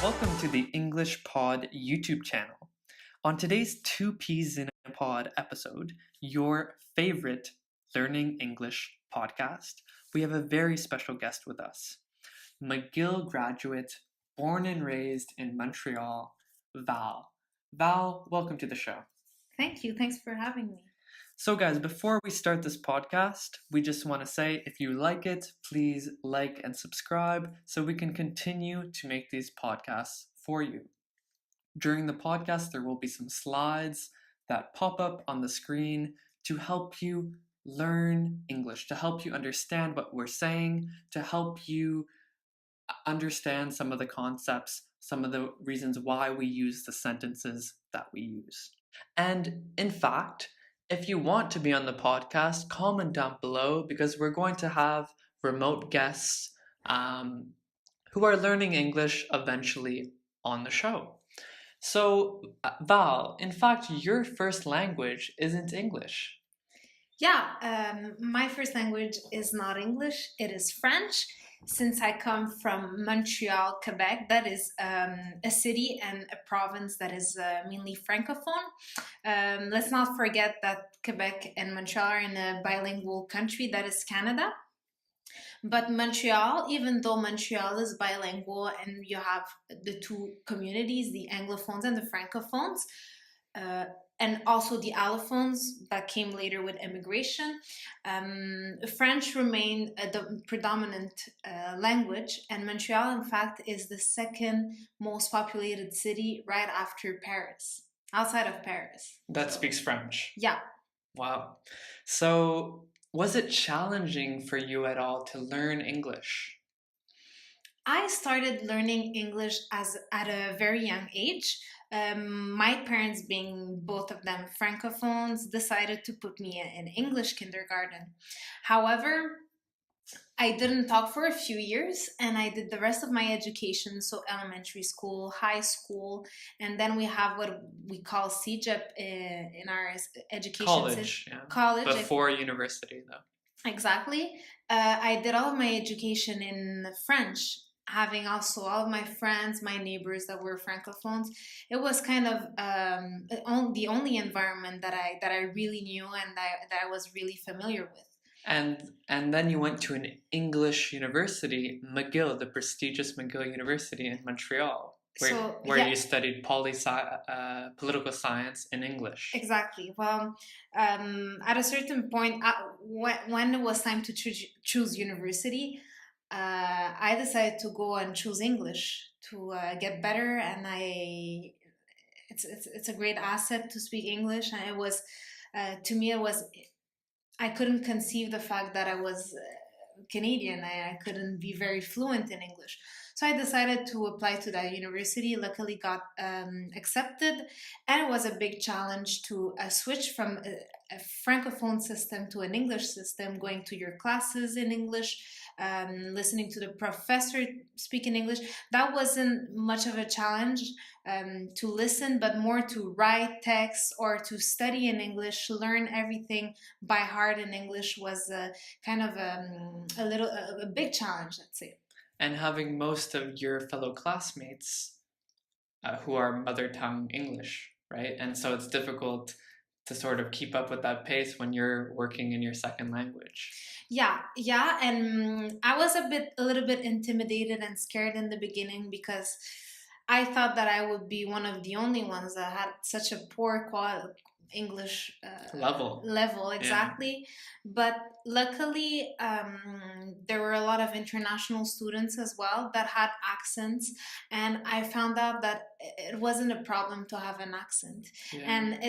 Welcome to the English Pod YouTube channel. On today's 2 Peas in a Pod episode, your favorite Learning English podcast, we have a very special guest with us. McGill graduate, born and raised in Montreal, Val. Val, welcome to the show. Thank you. Thanks for having me. So guys, before we start this podcast, we just want to say if you like it, please like and subscribe so we can continue to make these podcasts for you. During the podcast, there will be some slides that pop up on the screen to help you learn English, to help you understand what we're saying, to help you understand some of the concepts, some of the reasons why we use the sentences that we use. And in fact, if you want to be on the podcast, comment down below because we're going to have remote guests who are learning English eventually on the show. So, Val, in fact, your first language isn't English. Yeah, my first language is not English, it is French. Since I come from Montreal, Quebec, that is a city and a province that is mainly francophone. Let's not forget that Quebec and Montreal are in a bilingual country, that is Canada. But Montreal, even though Montreal is bilingual and you have the two communities, the Anglophones and the Francophones, and also the allophones that came later with immigration. French remained the predominant language, and Montreal, in fact, is the second most populated city right after Paris, outside of Paris. That speaks French. Yeah. Wow. So, was it challenging for you at all to learn English? I started learning English at a very young age. My parents, being both of them francophones, decided to put me in English kindergarten. However, I didn't talk for a few years and I did the rest of my education, so elementary school, high school, and then we have what we call CEGEP in our education College, yeah. College. Before university, though. Exactly. I did all of my education in French, having also all of my friends, my neighbors that were francophones. It was kind of the only environment that I really knew and that I was really familiar with. And then you went to an English university, McGill, the prestigious McGill University in Montreal, where you studied political science in English. Exactly. Well, at a certain point, when it was time to choose university, I decided to go and choose English to get better, and it's a great asset to speak English, and it was to me I couldn't conceive the fact that I was Canadian. I couldn't be very fluent in English. So I decided to apply to that university, luckily got accepted, and it was a big challenge to switch from a francophone system to an English system, going to your classes in English, listening to the professor speak in English. That wasn't much of a challenge to listen, but more to write text or to study in English, learn everything by heart in English was kind of a big challenge, let's say. And having most of your fellow classmates who are mother tongue English, right? And so it's difficult to sort of keep up with that pace when you're working in your second language. Yeah, and I was a little bit intimidated and scared in the beginning because I thought that I would be one of the only ones that had such a poor English level, exactly. Yeah. But luckily, there were a lot of international students as well that had accents, and I found out that it wasn't a problem to have an accent. Yeah. And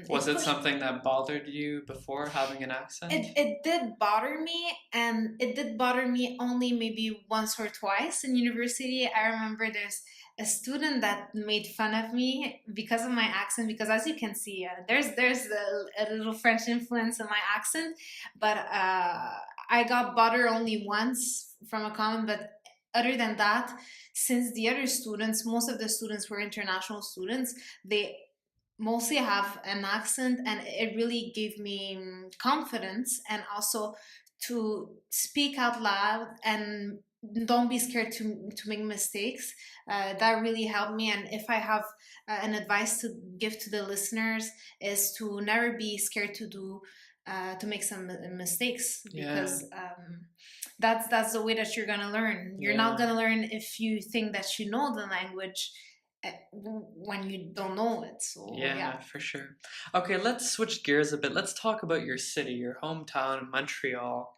was it something that bothered you before, having an accent? It did bother me, and it did bother me only maybe once or twice in university. I remember there's a student that made fun of me because of my accent, because as you can see, there's a little French influence in my accent, but I got bothered only once from a comment. But other than that, since the other students, most of the students were international students, they mostly have an accent, and it really gave me confidence and also to speak out loud and don't be scared to make mistakes. That really helped me. And if I have an advice to give to the listeners, is to never be scared to make some mistakes, because that's the way that you're gonna learn. You're not gonna learn if you think that you know the language when you don't know it. So yeah, for sure. Okay, let's switch gears a bit. Let's talk about your city, your hometown, Montreal.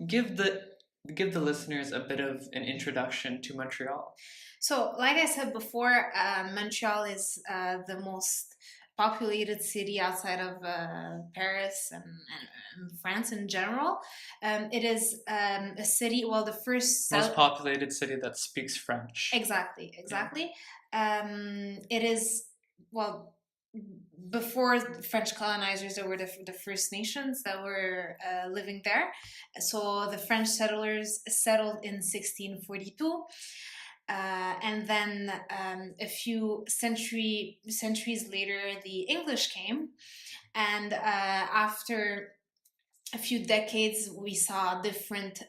Give the listeners a bit of an introduction to Montreal. So, like I said before, Montreal is the most populated city outside of Paris and France in general. It is a city, well, the first... Most populated city that speaks French. Exactly. It is, well, before the French colonizers, there were the First Nations that were living there. So the French settlers settled in 1642. And then a few centuries later, the English came, and after a few decades, we saw different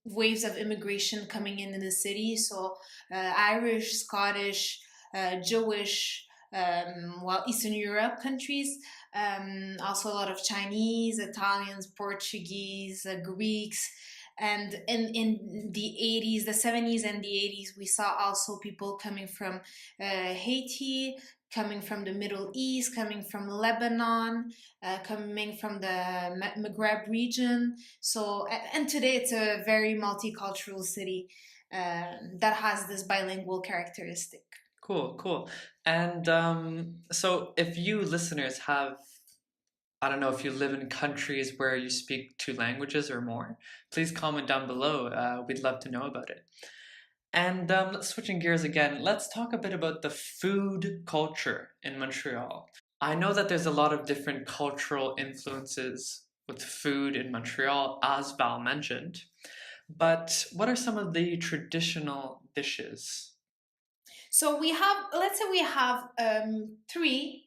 waves of immigration coming in the city. So Irish, Scottish, Jewish, Eastern Europe countries, also a lot of Chinese, Italians, Portuguese, Greeks. And in the 80s, the 70s and the 80s, we saw also people coming from Haiti, coming from the Middle East, coming from Lebanon, coming from the Maghreb region. So, and today it's a very multicultural city that has this bilingual characteristic. Cool. And so if you listeners have, I don't know, if you live in countries where you speak 2 languages or more, please comment down below. We'd love to know about it. And switching gears again, let's talk a bit about the food culture in Montreal. I know that there's a lot of different cultural influences with food in Montreal, as Val mentioned. But what are some of the traditional dishes? So we have, let's say we have three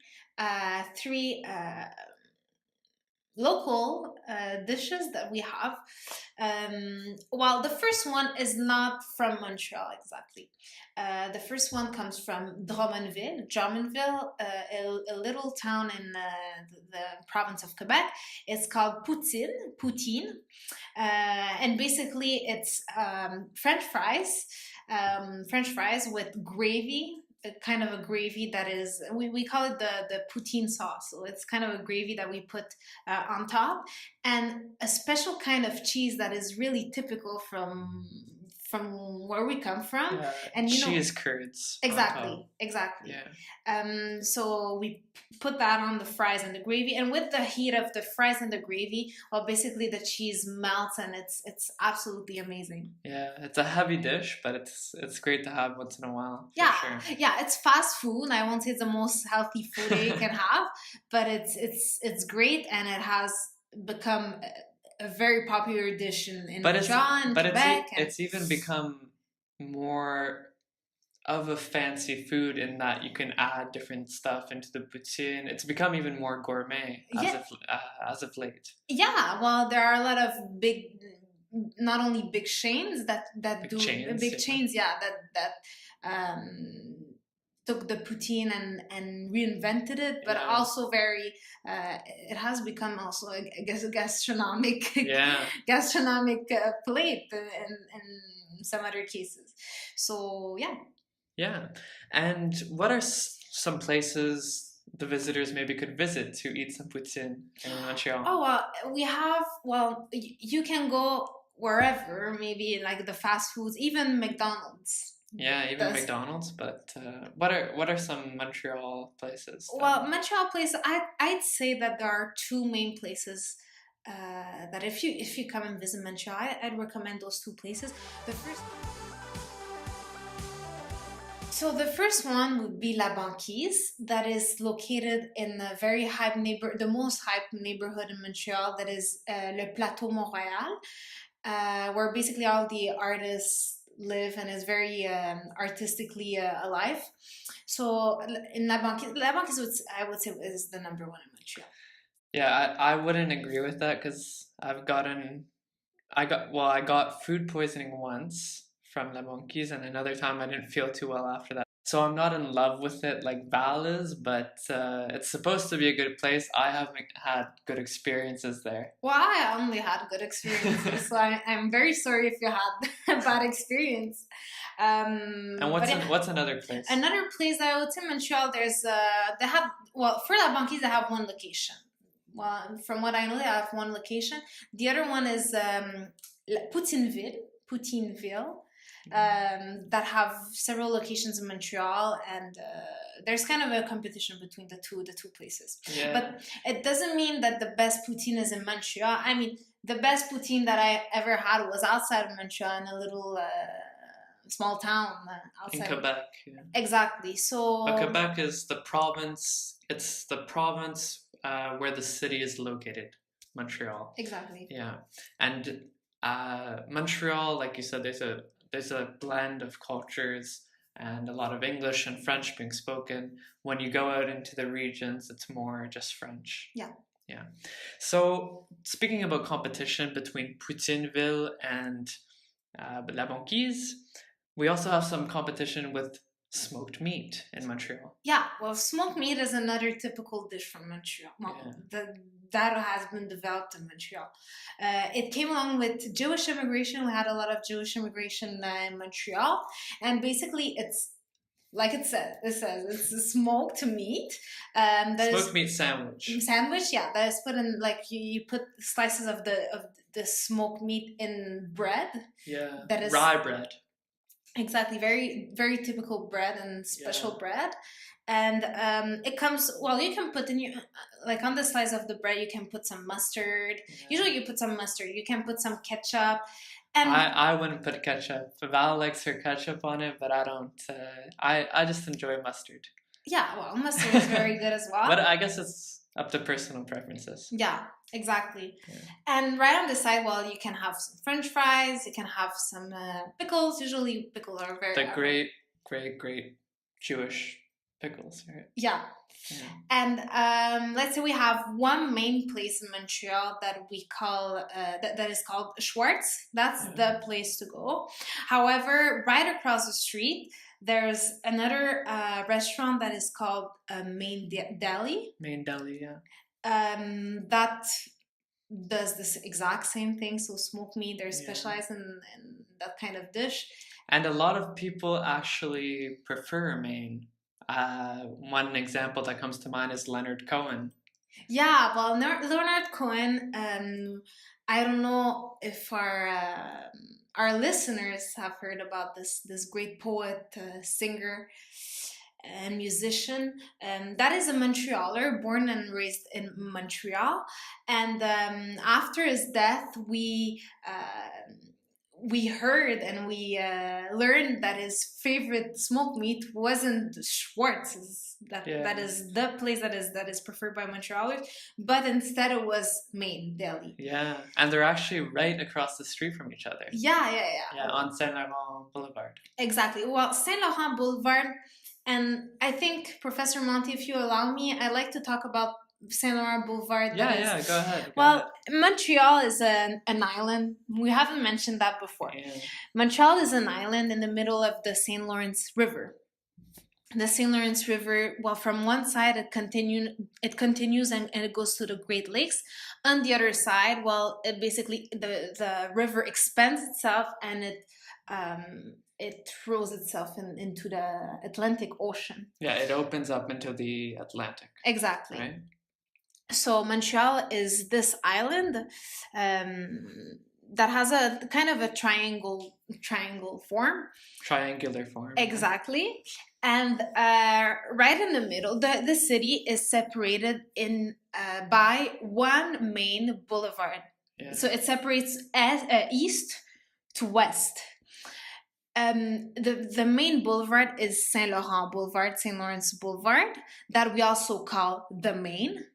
local dishes that we have. Well, the first one is not from Montreal exactly. The first one comes from Drummondville, a little town in the province of Quebec. It's called Poutine, and basically it's French fries with gravy, kind of a gravy that is, we call it the poutine sauce. So it's kind of a gravy that we put on top, and a special kind of cheese that is really typical from where we come from. Yeah, and cheese curds. Exactly. Yeah. So we put that on the fries and the gravy, and with the heat of the fries and the gravy, well, basically the cheese melts, and it's absolutely amazing. Yeah, it's a heavy dish, but it's great to have once in a while. Sure. Yeah, it's fast food. I won't say it's the most healthy food that you can have, but it's great, and it has become a very popular dish in Montreal and Quebec. It's even become more of a fancy food in that you can add different stuff into the poutine. It's become even more gourmet as of late. Yeah, well, there are a lot of big, not only big chains that do big chains, that took the poutine and reinvented it, but also very it has become also a gastronomic plate in some other cases. So yeah. And what are some places the visitors maybe could visit to eat some poutine in Montreal? You can go wherever, maybe like the fast foods, even McDonald's. Yeah, even McDonald's. But what are some Montreal places? Well, Montreal places, I'd say that there are 2 main places that if you come and visit Montreal, I'd recommend those 2 places. The first one would be La Banquise, that is located in a very hype the most hype neighborhood in Montreal, that is Le Plateau Mont-Royal, where basically all the artists live, and is very artistically alive. So in La Banquise, I would say is the number 1 in Montreal. Yeah, I wouldn't agree with that, because I've gotten I got food poisoning once from La Banquise, and another time I didn't feel too well after that. So I'm not in love with it like Val is, but it's supposed to be a good place. I haven't had good experiences there. Well, I only had good experiences, so I'm very sorry if you had a bad experience. And what's another place? Another place that I would say Montreal, they have, well, for La Banquise they have one location. Well, from what I know, they have one location. The other one is Poutineville, that have several locations in Montreal, and there's kind of a competition between the two places. Yeah. But it doesn't mean that the best poutine is in Montreal. I mean, the best poutine that I ever had was outside of Montreal in a little small town outside. In Quebec. Yeah. Exactly. So. But Quebec is the province. It's the province where the city is located, Montreal. Exactly. Yeah, and Montreal, like you said, there's a blend of cultures and a lot of English and French being spoken. When you go out into the regions, it's more just French. Yeah. Yeah. So speaking about competition between Poutineville and La Banquise, we also have some competition with smoked meat in Montreal. Yeah, well, smoked meat is another typical dish from Montreal. Well, that has been developed in Montreal. It came along with Jewish immigration. We had a lot of Jewish immigration in Montreal, and basically it's like it says it's a smoked meat. Smoked meat sandwich. Sandwich, yeah. That is put in, like, you put slices of the smoked meat in bread. Yeah. That is rye bread. Exactly, very very typical bread and special bread, and it comes. Well, you can put in your, like, on the slice of the bread, you can put some mustard. Yeah. Usually, you put some mustard. You can put some ketchup. And I wouldn't put ketchup. Val likes her ketchup on it, but I don't. I just enjoy mustard. Yeah, well, mustard is very good as well. But I guess it's up to personal preferences. Yeah, exactly. Yeah. And right on the side, well, you can have some French fries. You can have some pickles. Usually, pickles are very great Jewish pickles, right? Yeah. Yeah. And let's say we have one main place in Montreal that we call that is called Schwartz. That's the place to go. However, right across the street, there's another restaurant that is called Main Deli. Main Deli, yeah. That does this exact same thing. So smoked meat, they're specialized in that kind of dish. And a lot of people actually prefer Maine. One example that comes to mind is Leonard Cohen. Yeah, well, Leonard Cohen, I don't know if our listeners have heard about this great poet, singer, and musician. That is a Montrealer, born and raised in Montreal. And after his death, we heard and we learned that his favorite smoked meat wasn't Schwartz. That is the place that is preferred by Montrealers, but instead it was Main Deli. Yeah, and they're actually right across the street from each other. Yeah, on St-Laurent Boulevard. Exactly. Well, St-Laurent Boulevard, and I think, Professor Monty, if you allow me, I'd like to talk about St-Laurent Boulevard. Go ahead. Montreal is an island. We haven't mentioned that before. Yeah. Montreal is an island in the middle of the St. Lawrence River. The St. Lawrence River, well, from one side it continues and it goes to the Great Lakes. On the other side, well, it basically the river expands itself and it throws itself into the Atlantic Ocean. Yeah, it opens up into the Atlantic. Exactly. Right? So Montreal is this island that has a kind of a triangular form. Triangular form. Exactly. And right in the middle, the city is separated by one main boulevard. Yeah. So it separates east to west. The main boulevard is St-Laurent Boulevard, St. Lawrence Boulevard, that we also call the Main.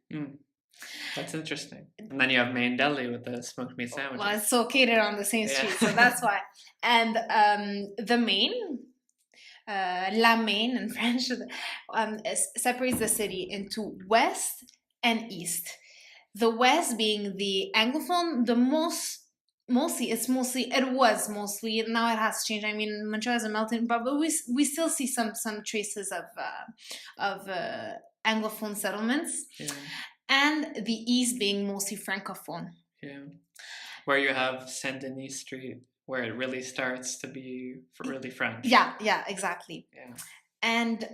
That's interesting. And then you have Main Deli with the smoked meat sandwiches. Well, it's located on the same street, so that's why. And the Main, La Main in French, separates the city into west and east. The west being the Anglophone, the most it was mostly, now it has changed. I mean, Montreal is a melting pot, but we still see some traces of Anglophone settlements. Yeah. And the east being mostly Francophone. Yeah. Where you have Saint Denis Street, where it really starts to be really French. Yeah, exactly. Yeah. And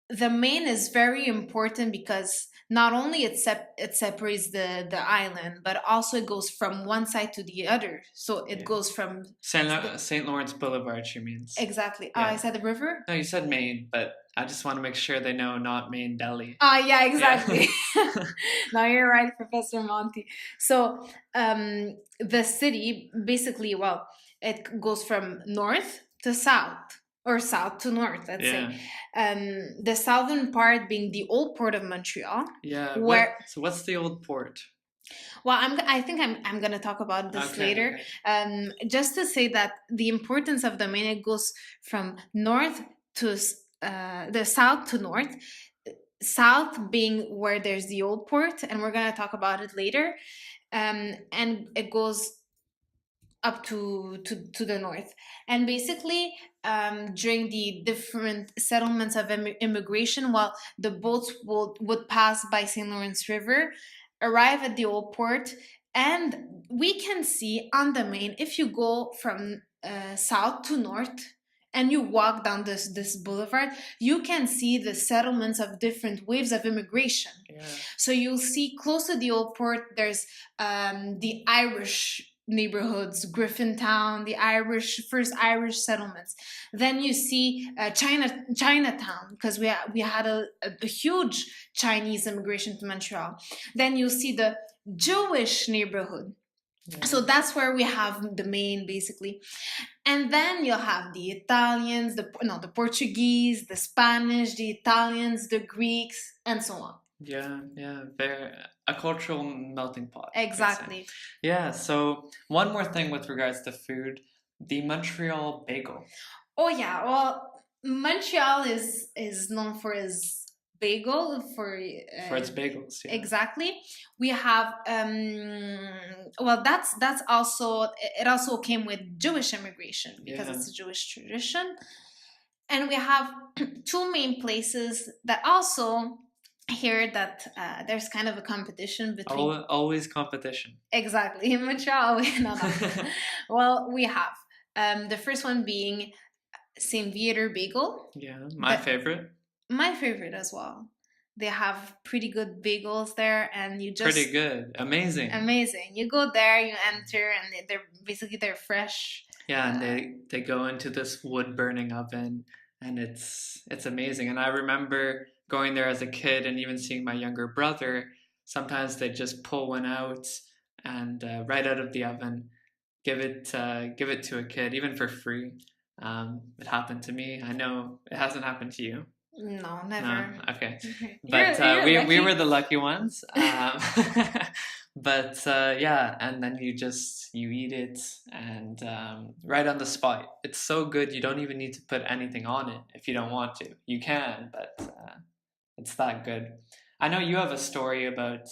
the Main is very important because not only it separates the island, but also it goes from one side to the other. So it goes from St. Lawrence Boulevard, she means. Exactly. Yeah. I said the river? No, you said Maine, but I just want to make sure they know, not Maine Deli. Yeah, exactly. Yeah. No, you're right, Professor Monty. So the city, basically, well, it goes from north to south, or south to north, let's say. The southern part being the old port of Montreal. Yeah. So what's the old port? Well, I think I'm going to talk about this later. Okay. Just to say that the importance of the Main, it goes from north to the south to north. South being where there's the old port, and we're going to talk about it later. And it goes up to the north. And basically, during the different settlements of immigration, while the boats would pass by St. Lawrence River, arrive at the old port, and we can see on the Main, if you go from south to north and you walk down this boulevard, you can see the settlements of different waves of immigration. Yeah. So you'll see close to the old port, there's the Irish neighborhoods, Griffintown, the first Irish settlements. Then you see Chinatown, because we had a huge Chinese immigration to Montreal. Then you see the Jewish neighborhood. Yeah. So that's where we have the Main, basically. And then you'll have the Italians, the Portuguese, the Spanish, the Italians, the Greeks, and so on. Yeah, very a cultural melting pot. Exactly. Yeah, so one more thing with regards to food, the Montreal bagel. Oh yeah, well, Montreal is known for its bagel, for its bagels. Yeah. Exactly. We have well, that's also, it also came with Jewish immigration, because it's a Jewish tradition. And we have two main places that also hear that there's kind of a competition between... Always competition. Exactly. In Montreal, well, we have the first one being St-Viateur bagel. Yeah, my favorite. My favorite as well. They have pretty good bagels there, and you just... Pretty good. Amazing. You go there, you enter, and they're fresh. Yeah, and they go into this wood-burning oven, and it's amazing. And I remember going there as a kid, and even seeing my younger brother, sometimes they just pull one out and right out of the oven, give it to a kid, even for free. It happened to me. I know it hasn't happened to you. No, never. No? Okay. But you're we were the lucky ones. But yeah, and then you eat it, and right on the spot. It's so good, you don't even need to put anything on it if you don't want to. You can, but it's that good. I know you have a story about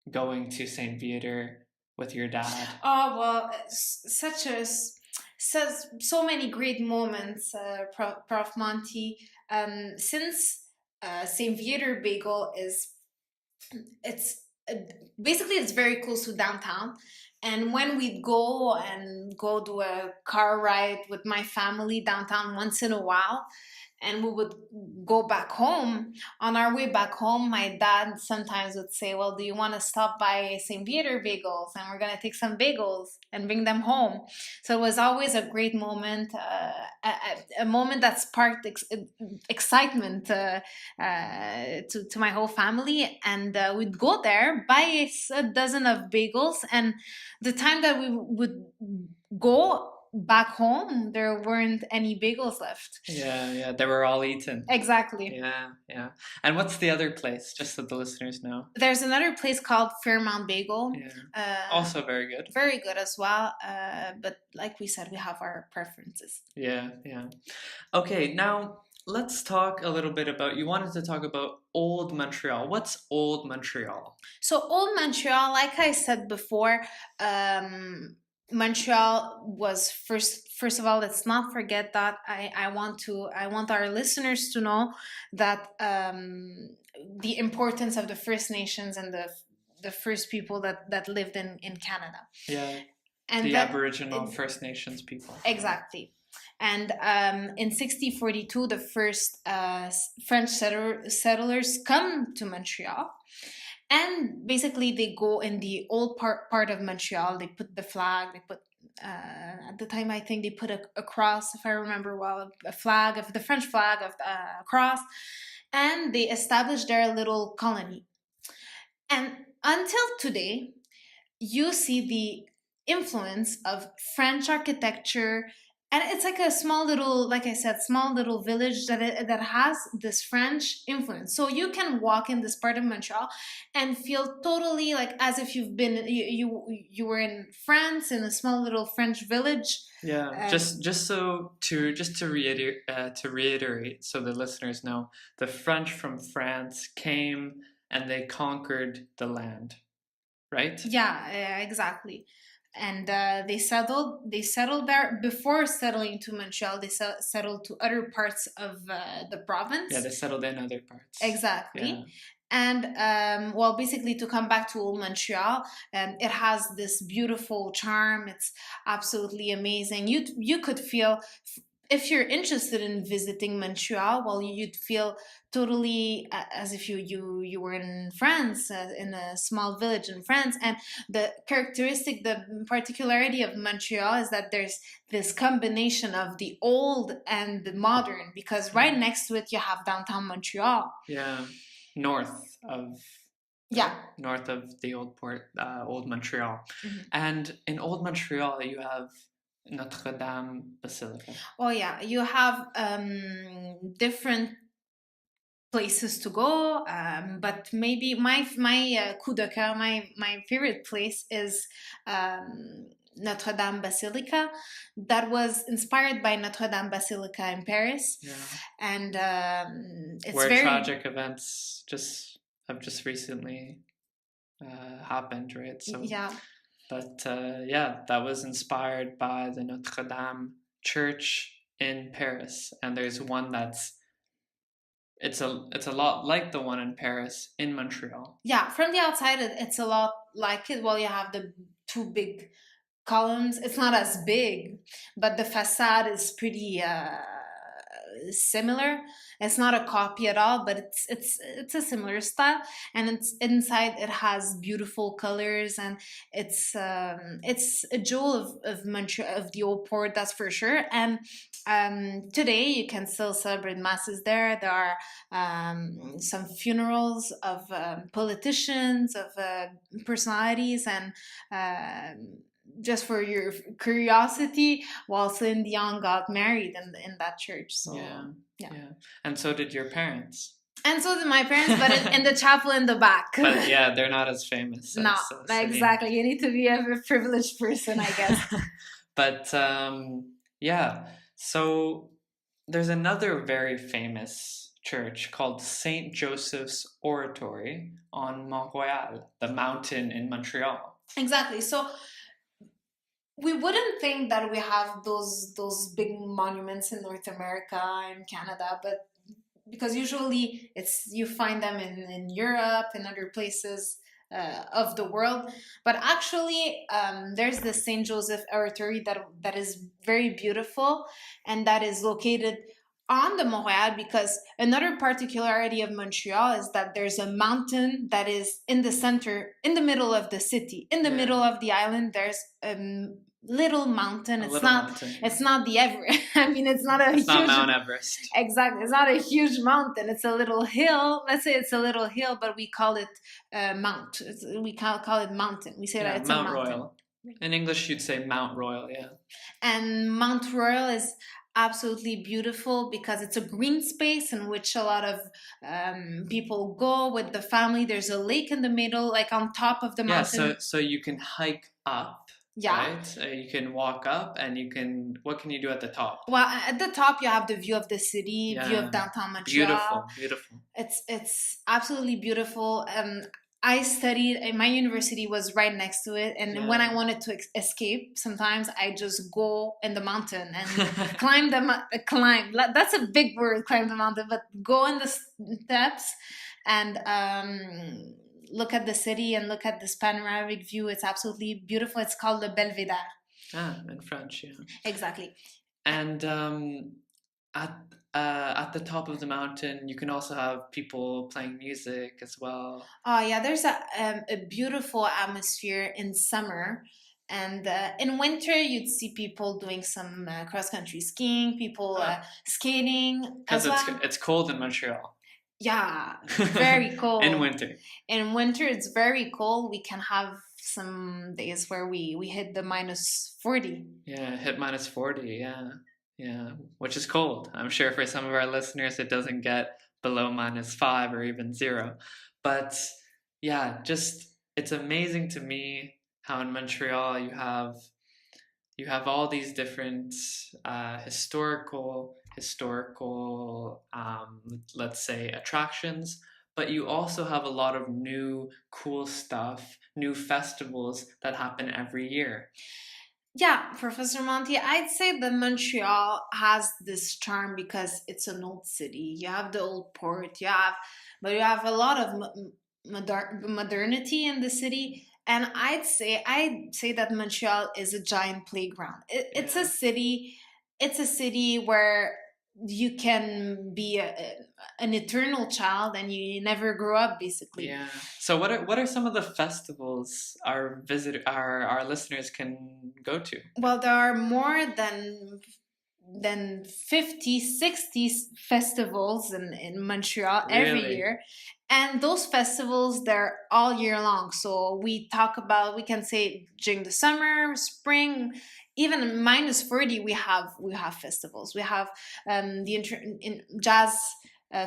going to St-Viateur with your dad. Oh, well, so many great moments, Prof. Monty. Since St-Viateur bagel it's very close to downtown, and when we'd go do a car ride with my family downtown once in a while, and we would go back home, on our way back home, my dad sometimes would say, well, do you want to stop by St-Viateur bagels, and we're going to take some bagels and bring them home. So it was always a great moment, a moment that sparked excitement to my whole family. And we'd go there, buy a dozen of bagels, and the time that we would go back home, there weren't any bagels left. Yeah, they were all eaten. Exactly. Yeah. And what's the other place, just so the listeners know? There's another place called Fairmount Bagel. Yeah. Also very good. Very good as well. But like we said, we have our preferences. Yeah. Okay, now let's talk a little bit about, you wanted to talk about Old Montreal. What's Old Montreal? So Old Montreal, like I said before, Montreal was first of all, let's not forget that I want our listeners to know that the importance of the First Nations and the first people that lived in Canada. Yeah. And the Aboriginal First Nations people. Exactly. And in 1642, the first French settlers come to Montreal. And basically, they go in the old part of Montreal. They put the flag. They put at the time, I think they put a cross, if I remember well, a flag of the French flag of a cross, and they established their little colony. And until today, you see the influence of French architecture. And it's like a small little, like I said, small little village that has this French influence. So you can walk in this part of Montreal and feel totally like as if you've been you were in France in a small little French village. Yeah, just to reiterate, so the listeners know, the French from France came and they conquered the land, right? Yeah, exactly. And they settled there. Before settling to Montreal, they settled to other parts of the province. Yeah, they settled in other parts. Exactly. Yeah. And well, basically, to come back to Old Montreal, it has this beautiful charm. It's absolutely amazing. You could feel, if you're interested in visiting Montreal, well, you'd feel totally as if you were in France, in a small village in France. And the particularity of Montreal is that there's this combination of the old and the modern, because right next to it you have downtown Montreal. Yeah, north of the old Montreal. Mm-hmm. And in Old Montreal, you have Notre-Dame Basilica. Oh yeah, you have different places to go, but maybe my coup de cœur, my favorite place is Notre-Dame Basilica, that was inspired by Notre-Dame Basilica in Paris. Yeah. And it's where very tragic events have just recently happened, right? So yeah. But that was inspired by the Notre-Dame Church in Paris, and there's one it's a lot like the one in Paris in Montreal. Yeah, from the outside it's a lot like it. Well, you have the two big columns. It's not as big, but the facade is pretty similar. It's not a copy at all, but it's a similar style, and it's inside it has beautiful colors, and it's a jewel of Montreal, of the old port, that's for sure. And today you can still celebrate masses there. There are some funerals of politicians, of personalities, and just for your curiosity, while Celine Dion got married in that church. So yeah. And so did your parents. And so did my parents, but in the chapel in the back. But yeah, they're not as famous. No, exactly. You need to be a privileged person, I guess. But so there's another very famous church called St. Joseph's Oratory on Mont-Royal, the mountain in Montreal. Exactly. So we wouldn't think that we have those big monuments in North America and Canada, but because usually you find them in Europe and other places of the world. But actually, there's the St. Joseph Oratory that is very beautiful, and that is located on the Mont-Royal, because another particularity of Montreal is that there's a mountain that is in the center, in the middle of the city, in the middle of the island. There's little mountain. It's not the Everest. I mean, it's not Mount Everest. Exactly. It's not a huge mountain. It's a little hill. Let's say it's a little hill, but we call it mount. We can't call it mountain. We say that it's Mount a mountain. Royal. In English, you'd say Mount Royal, yeah. And Mont-Royal is absolutely beautiful because it's a green space in which a lot of people go with the family. There's a lake in the middle, like on top of the mountain. Yeah, so you can hike up. Yeah. right? You can walk up and what can you do at the top? Well, at the top you have the view of the city, view of Yeah. downtown Montreal. Beautiful, beautiful. It's absolutely beautiful. I studied, and my university was right next to it. And when I wanted to escape, sometimes I just go in the mountain and climb. That's a big word, climb the mountain, but go in the steps and look at the city and look at this panoramic view. It's absolutely beautiful. It's called the Belvedere. In French, yeah. Exactly. And at the top of the mountain, you can also have people playing music as well. Oh yeah, there's a beautiful atmosphere in summer, and in winter you'd see people doing some cross country skiing, people skating. Because it's cold in Montreal. Yeah, very cold. In winter. In winter, it's very cold. We can have some days where we hit the -40. Yeah, hit -40. Yeah. Yeah, which is cold. I'm sure for some of our listeners, it doesn't get below -5 or even 0. But yeah, it's amazing to me how in Montreal you have all these different historical, let's say, attractions. But you also have a lot of new cool stuff, new festivals that happen every year. Yeah, Professor Monty, I'd say that Montreal has this charm because it's an old city. You have the old port, but you have a lot of modernity in the city. And I'd say that Montreal is a giant playground. It's a city. It's a city where you can be an eternal child and you never grow up, basically. Yeah. So what are some of the festivals our listeners can go to? Well, there are more than 50, 60 festivals in Montreal every year. And those festivals, they're all year long. So we can say during the summer, spring, even -40, we have festivals. We have the jazz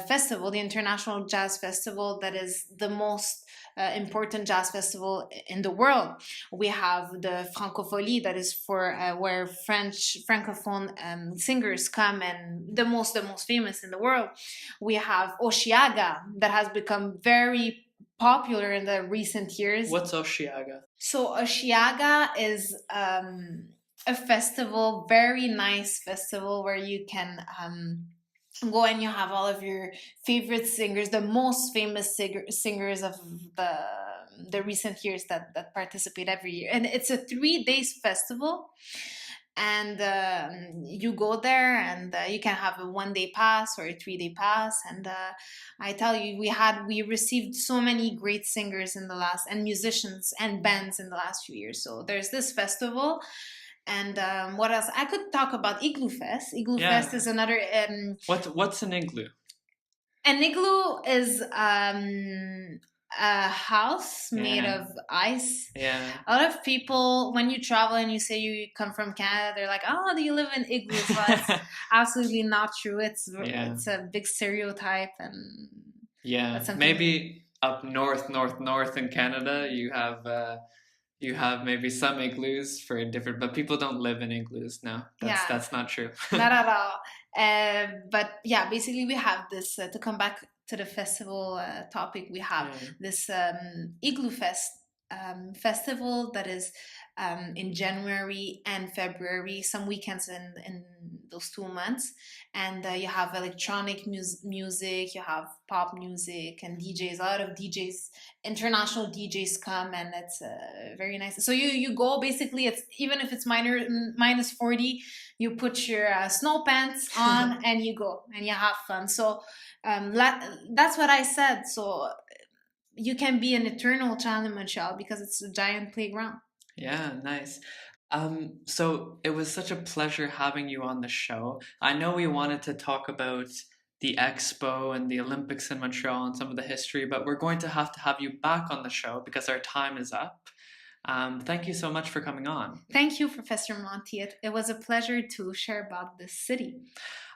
festival, the International Jazz Festival, that is the most important jazz festival in the world. We have the Francophonie, that is for where francophone singers come, and the most famous in the world. We have Osheaga, that has become very popular in the recent years. What's Osheaga? So Osheaga is a festival, very nice festival, where you can go and you have all of your favorite singers, the most famous singers of the recent years that participate every year. And it's a 3 days festival. And you go there, and you can have a 1-day pass or a 3-day pass. And I tell you, we received so many great singers and musicians and bands in the last few years. So there's this festival. And what else? I could talk about Igloo Fest. Igloo Fest is another. What's an igloo? An igloo is a house made of ice. Yeah. A lot of people, when you travel and you say you come from Canada, they're like, "Oh, do you live in igloos?" Well, it's absolutely not true. It's a big stereotype, and maybe up north in Canada, you have maybe some igloos for different, but people don't live in igloos. No, that's not true. Not at all. But yeah, basically we have this, to come back to the festival topic, we have this Igloo Fest festival that is in January and February, some weekends in those 2 months. And you have electronic music, you have pop music and DJs. A lot of DJs, international DJs come, and it's very nice. So you go, basically, it's even if it's -40, you put your snow pants on and you go and you have fun. So that's what I said. So you can be an eternal child in Montreal because it's a giant playground. Yeah, nice. So it was such a pleasure having you on the show. I know we wanted to talk about the Expo and the Olympics in Montreal and some of the history, but we're going to have you back on the show because our time is up. Thank you so much for coming on. Thank you, Professor Monty. It was a pleasure to share about this city.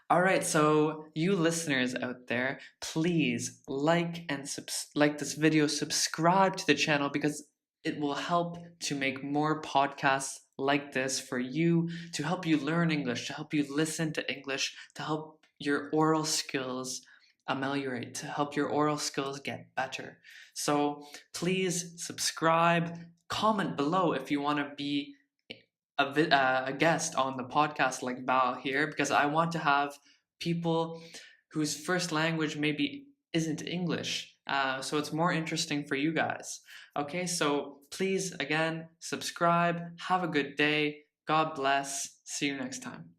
All right, so you listeners out there, please like this video, subscribe to the channel, because it will help to make more podcasts like this for you, to help you learn English, to help you listen to English, to help your oral skills ameliorate, to help your oral skills get better. So please subscribe, comment below if you want to be a guest on the podcast like Val here, because I want to have people whose first language maybe isn't English. So it's more interesting for you guys. Okay, so please, again, subscribe. Have a good day. God bless. See you next time.